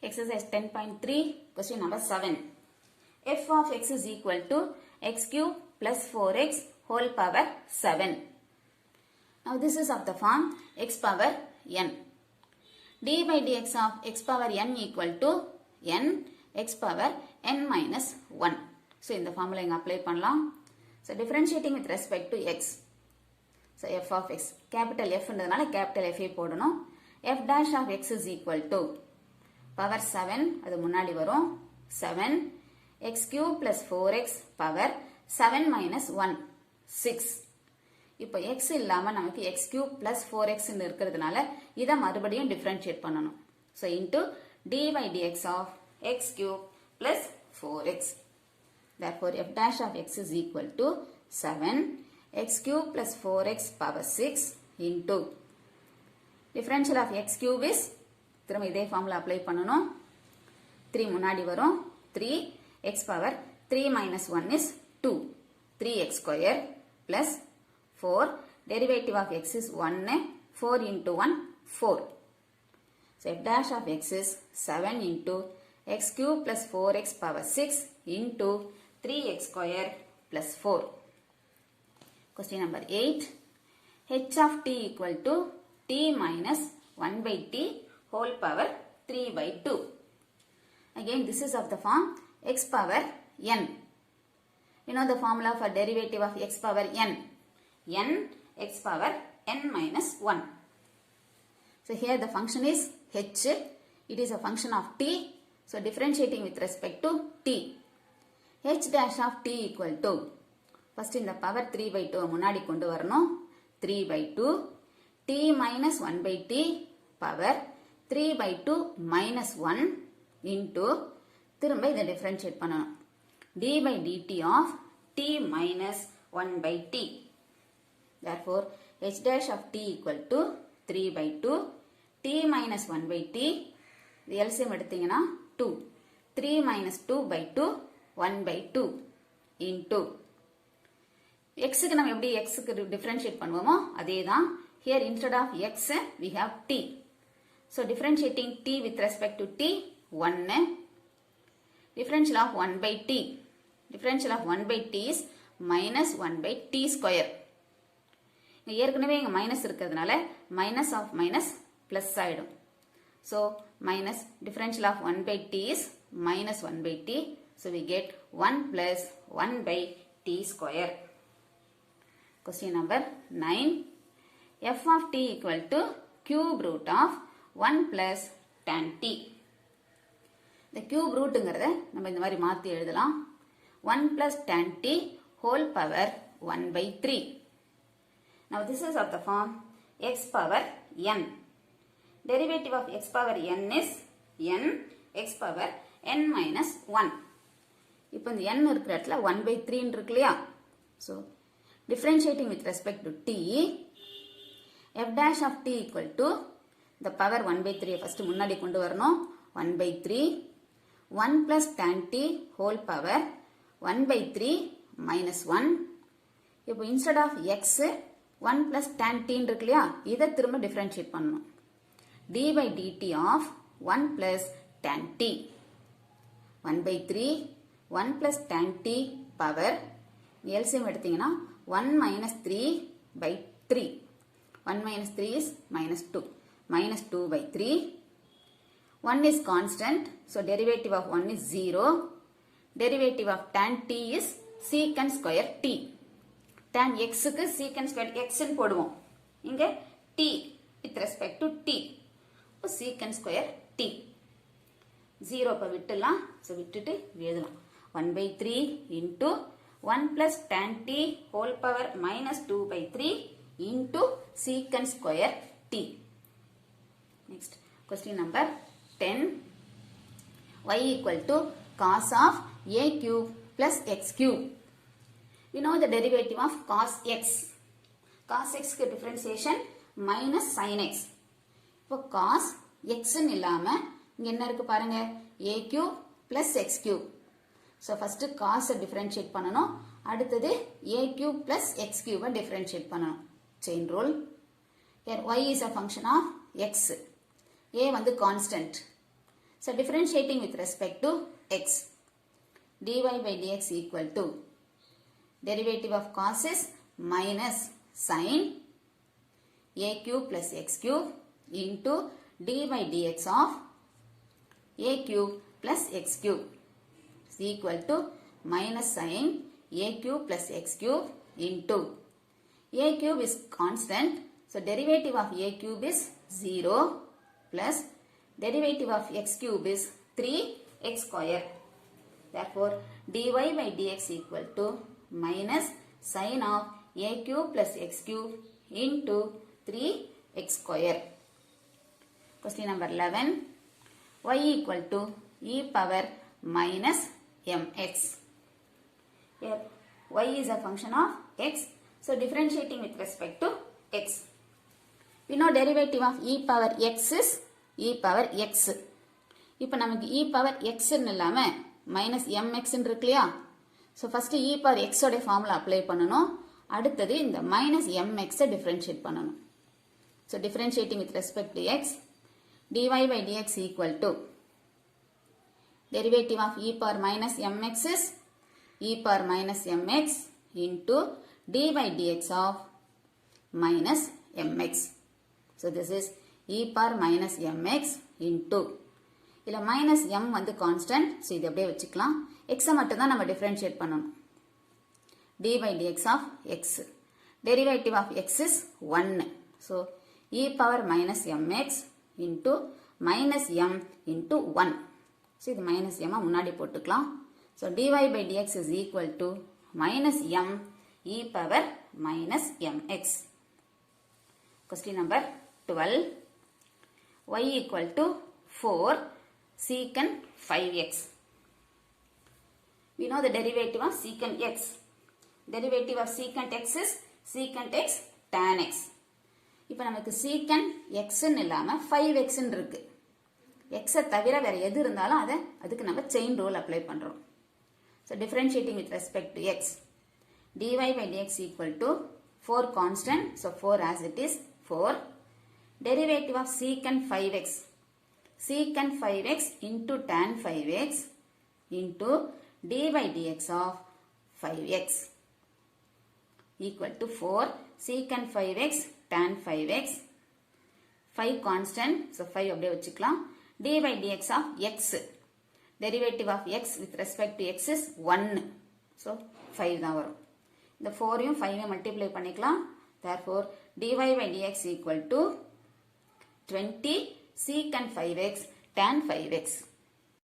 Exercise 10.3, question number 7. F of x is equal to x cube plus 4x whole power 7. Now this is of the form x power n. d by dx of x power n equal to n x power n minus 1. So in the formula you apply பண்ணலாம். So differentiating with respect to x. So f of x. Capital F ன்றதுனால capital F போடணும். f dash of x is equal to power 7 அது முன்னாடி வரும் 7 x cube plus 4x power 7 minus 1 6. இப்போ x இல்லாம நமக்கு x cube plus 4x ன்னு இருக்கிறதுனால இத மறுபடியும் differentiate பண்ணணும். So into d by dx of x cube plus 4x. Therefore f dash of x is equal to 7 x cube plus 4x power 6 into differential of x cube is திரும்ப இதே formula apply பண்ணனும் 3 முன்னாடி வரும் 3 x power 3 minus 1 is 2 3x square plus 4 derivative of x is 1 4 into 1 4. So f dash of x is 7 into x cube plus 4x power 6 into 3x square plus 4. Question number 8. H of t equal to t minus 1 by t whole power 3 by 2. Again this is of the form x power n. You know the formula for derivative of x power n. n x power n minus 1. So here the function is h. It is a function of t. So differentiating with respect to t. h dash of t equal to first in the power 3 by 2 முன்னாடி கொண்டு வரணும் 3 by 2 t minus 1 by t power 3 by 2 minus 1 into திரும்ப இதை differentiate பண்ணணும் d by dt of t minus 1 by t. Therefore h dash of t equal to 3 by 2 t minus 1 by t இது LCM எடுத்தீங்கன்னா 2 3 minus 2 by 2 1 by 2 into x க்கு நம்ம எப்படி x க்கு differentiate பண்ணுவோமோ அதேதான் here instead of x we have t. So differentiating t with respect to t 1 differential of 1 by t. Differential of 1 by t is minus 1 by t square. ஏற்கனவே இங்க minus இருக்கிறதுனால minus of minus plus ஆயிடும். So minus differential of 1 by t is minus 1 by t. So we get 1 plus 1 by t square. Question number 9. f of t equal to cube root of 1 plus tan t. The cube rootங்கிறத நம்ம இந்த மாதிரி மாத்தி எழுதலாம் 1 plus tan t whole power 1 by 3. Now this is of the form x power n. Derivative of x power n is n x power n minus 1. இப்போ இந்த n இருக்கிற இடத்துல 1 by 3 இருக்கு இல்லையா? So differentiating with respect to t f dash of t equal to the power 1 by 3 first முன்னாடி கொண்டு வரணும் 1 by 3 1 plus tan t whole power 1 by 3 minus 1. இப்போ instead of x 1 plus tan t இருக்கு இல்லையா இதை திரும்ப differentiate பண்ணணும் d by dt of 1 plus tan t 1 by 3 1 plus tan t power LCM எடுத்தீங்கன்னா 1 minus 3 by 3. 1 minus 3 is minus 2. Minus 2 by 3. 1 is constant. So derivative of 1 is 0. Derivative of tan t is secant square t. Tan x க்கு secant square x ன்னு போடுவோம். இங்க t with respect to t. இப்போ secant square t. 0 அப்ப விட்டுலாம். So விட்டுட்டு எழுதலாம். 1 by 3 into 1 plus tan t whole power minus 2 by 3 into secant square t. Next question number 10. y equal to cos of a cube plus x cube. We know the derivative of cos x. Cos x க்கு differentiation minus sin x. இப்போ cos x ன்னு இல்லாம இங்க என்ன இருக்கு பாருங்க a cube plus x cube. So first cos differentiate பண்ணனும் அடுத்தது a cube plus x cube differentiate பண்ணனும் chain rule. Here y is a function of x a வந்து constant So So differentiating with respect to x, dy by dx equal to derivative of cos is minus sin a cube plus x cube into d by dx of a cube plus x cube is equal to minus sin a cube plus x cube into a cube is constant, so derivative of a cube is 0 plus derivative of x cube is 3x square. Therefore, dy by dx equal to minus sin of a cube plus x cube into 3x square. Question number 11. Y equal to e power minus mx. Here, y is a function of x. So, differentiating with respect to x. We know derivative of e power x is e power x. இப்போ நமக்கு e power x இல்லாம minus mx இருக்குல்லையா? So, first e power x ஓட formula apply பண்ணணும். அடுத்தது இந்த minus mx differentiate பண்ணணும். So, differentiating with respect to x, dy by dx equal to derivative of e power minus mx is e power minus mx into d by dx of minus mx. So, this is e power minus mx into இல்ல minus m வந்து constant. So, இது அப்படியே வச்சுக்கலாம். x மட்டும் தான் நம்ம differentiate பண்ணணும். d by dx of x. Derivative of x is 1. So, e power minus mx into minus m into 1. So, இது minus m முன்னாடி போட்டுக்கலாம். So, dy by dx is equal to minus m e power minus mx. Question number 12. Y equal to 4 secant 5x. We know the derivative of secant x. Derivative of secant x is secant x tan x. இப்போ நமக்கு secant x இல்லாம 5x இருக்கு. x தவிர வேற எது இருந்தாலும் அதுக்கு நம்ம chain rule apply பண்றோம். So differentiating with respect to x, dy by dx equal to 4 constant. So 4 as it is 4. Derivative of secant 5x. Secant 5x into tan 5x into d by dx of 5x equal to 4 secant 5x tan 5x. 5 constant. So 5 அப்படியே வச்சுக்கலாம். d by dx of x. Derivative of x with respect to x is 1. So 5 தான் வரும். இந்த 4 யும் 5 யும் multiply பண்ணிக்கலாம். Therefore, dy by dx equal to 20 secant 5x tan 5x.